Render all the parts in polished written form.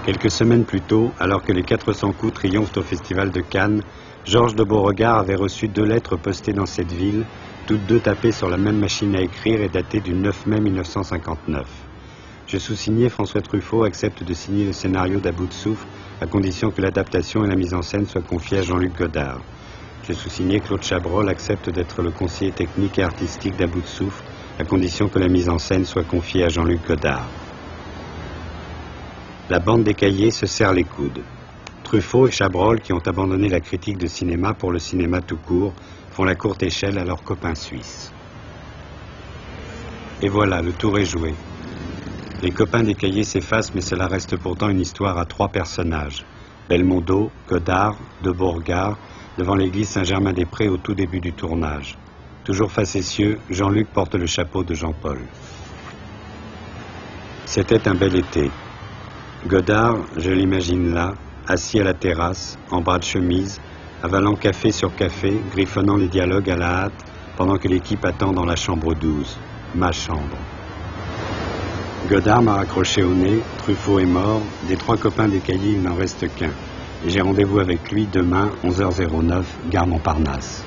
Quelques semaines plus tôt, alors que les 400 coups triomphent au Festival de Cannes, Georges de Beauregard avait reçu 2 lettres postées dans cette ville, toutes 2 tapées sur la même machine à écrire et datées du 9 mai 1959. Je sous-signé François Truffaut accepte de signer le scénario d'À bout de souffle, à condition que l'adaptation et la mise en scène soient confiées à Jean-Luc Godard. Je sous-signé Claude Chabrol accepte d'être le conseiller technique et artistique d'À bout de souffle, à condition que la mise en scène soit confiée à Jean-Luc Godard. La bande des cahiers se serre les coudes. Truffaut et Chabrol, qui ont abandonné la critique de cinéma pour le cinéma tout court, font la courte échelle à leurs copains suisses. Et voilà, le tour est joué. Les copains des cahiers s'effacent, mais cela reste pourtant une histoire à 3 personnages. Belmondo, Godard, de Beauregard, devant l'église Saint-Germain-des-Prés au tout début du tournage. Toujours facétieux, Jean-Luc porte le chapeau de Jean-Paul. C'était un bel été. Godard, je l'imagine là, assis à la terrasse, en bras de chemise, avalant café sur café, griffonnant les dialogues à la hâte, pendant que l'équipe attend dans la chambre 12, ma chambre. Godard m'a raccroché au nez, Truffaut est mort, des 3 copains des cahiers, il n'en reste qu'un. Et j'ai rendez-vous avec lui demain, 11h09, gare Montparnasse.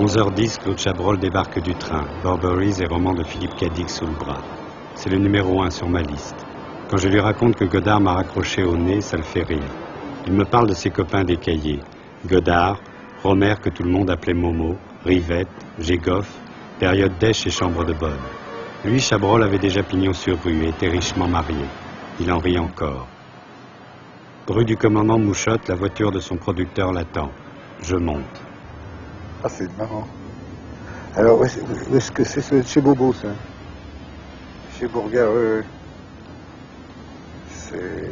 « 11h10, Claude Chabrol débarque du train. Barbaries et roman de Philippe Cadic sous le bras. C'est le numéro 1 sur ma liste. Quand je lui raconte que Godard m'a raccroché au nez, ça le fait rire. Il me parle de ses copains des cahiers. Godard, Romer que tout le monde appelait Momo, Rivette, Gégoff, période d'Esch et chambre de bonne. Lui, Chabrol avait déjà pignon sur rue et était richement marié. Il en rit encore. Rue du commandant Mouchotte, la voiture de son producteur l'attend. Je monte. Ah, c'est marrant. Alors, où est-ce que c'est chez Bobo, ça? Chez Beauregard, c'est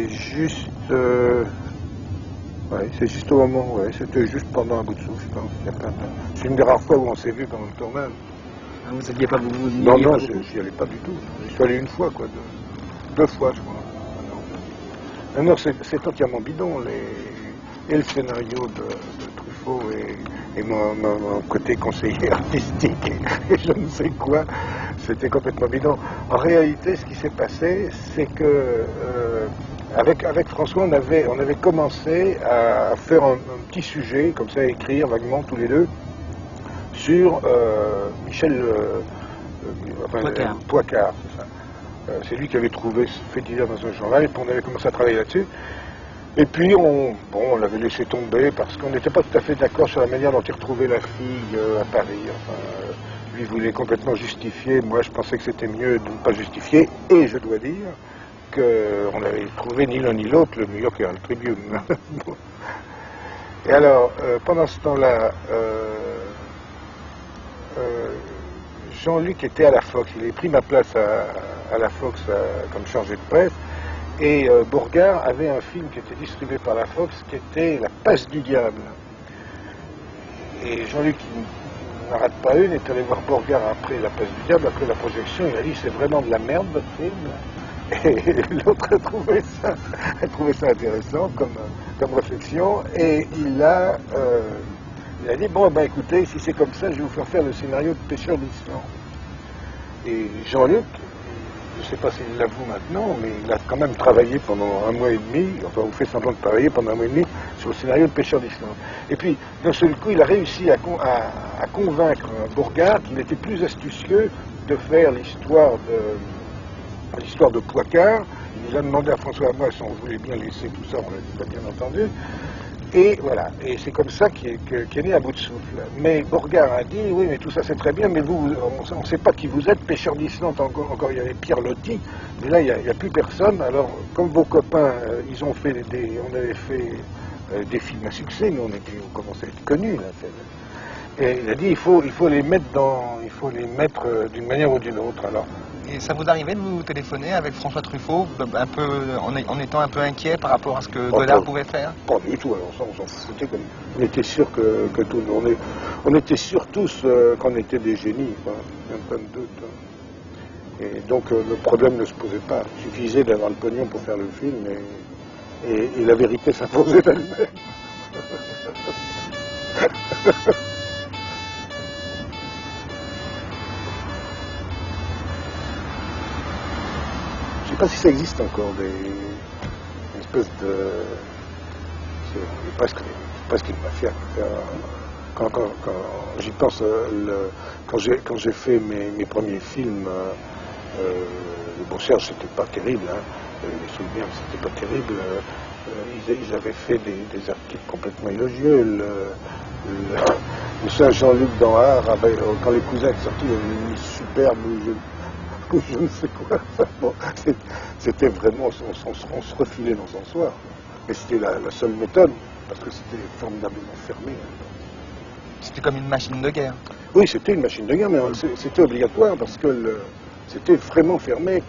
juste... Ouais, c'est juste au moment, ouais, c'était juste pendant un bout de souffle, je pense. C'est une des rares fois où on s'est vu pendant le tournage. Ah, vous n'aviez pas beaucoup? Non, non, j'y allais pas du tout. J'y suis allé une fois, quoi. 2 fois, je crois. Non, c'est entièrement bidon, et le scénario de Truffaut et mon côté conseiller artistique et je ne sais quoi, c'était complètement bidon. En réalité, ce qui s'est passé, c'est que avec François, on avait commencé à faire un petit sujet, comme ça, à écrire vaguement tous les deux, sur Michel Poicart. C'est lui qui avait trouvé ce fait divers dans un journal, et puis on avait commencé à travailler là-dessus. Et puis on l'avait laissé tomber parce qu'on n'était pas tout à fait d'accord sur la manière dont il retrouvait la fille à Paris. Enfin, lui voulait complètement justifier, moi je pensais que c'était mieux de ne pas justifier, et je dois dire qu'on n'avait trouvé ni l'un ni l'autre le New York Herald Tribune. Et alors, pendant ce temps-là, Jean-Luc était à la Fox, il avait pris ma place à la Fox comme chargé de presse. Et Beauregard avait un film qui était distribué par la Fox, qui était La Passe du Diable. Et Jean-Luc, qui n'en rate pas une, est allé voir Beauregard après La Passe du Diable, après la projection. Il a dit, c'est vraiment de la merde, votre film. Et l'autre a trouvé ça intéressant comme réflexion. Et il a dit, bon, ben écoutez, si c'est comme ça, je vais vous faire le scénario de Pêcheur d'Islande. Et Jean-Luc, je ne sais pas s'il l'avoue maintenant, mais il a quand même travaillé pendant 1 mois et demi, enfin, vous fait semblant de travailler pendant 1 mois et demi sur le scénario de Pêcheur d'Islande. Et puis, d'un seul coup, il a réussi à convaincre Beauregard qu'il était plus astucieux de faire l'histoire de Poicart. Il nous a demandé à François et moi si on voulait bien laisser tout ça, on l'a dit, bien entendu. Et voilà, et c'est comme ça qu'est né À bout de souffle. Mais Beauregard a dit, oui, mais tout ça c'est très bien, mais vous, on ne sait pas qui vous êtes, Pêcheur d'Islande, encore il y avait Pierre Loti, mais là il n'y a plus personne. Alors, comme vos copains, on avait fait des films à succès, nous on commençait à être connus, là. Et il a dit il faut les mettre d'une manière ou d'une autre. Alors, Et ça vous arrivait de vous téléphoner avec François Truffaut, un peu, en étant un peu inquiet par rapport à ce que Godard pouvait faire? pas du tout, alors ça on s'en foutait. On était sûrs que tout, on était sûrs tous qu'on était des génies, quoi. Même pas de doute. Et donc le problème ne se posait pas. Il suffisait d'avoir le pognon pour faire le film et la vérité s'imposait d'elle-même. Je ne sais pas si ça existe encore, une espèce de... C'est presque une mafia. Quand j'y pense, quand j'ai fait mes premiers films, le Bon Serge, c'était pas terrible, hein. Les souvenirs, c'était pas terrible. Ils avaient fait des articles complètement élogieux. Le Saint-Jean-Luc d'Anhard, quand les cousins étaient sortis, il y avait une superbe, ou je ne sais quoi. Bon, c'était vraiment, on se refilait l'encensoir. Mais c'était la seule méthode, parce que c'était formidablement fermé. C'était comme une machine de guerre. Oui, c'était une machine de guerre, mais c'était obligatoire, parce que c'était vraiment fermé.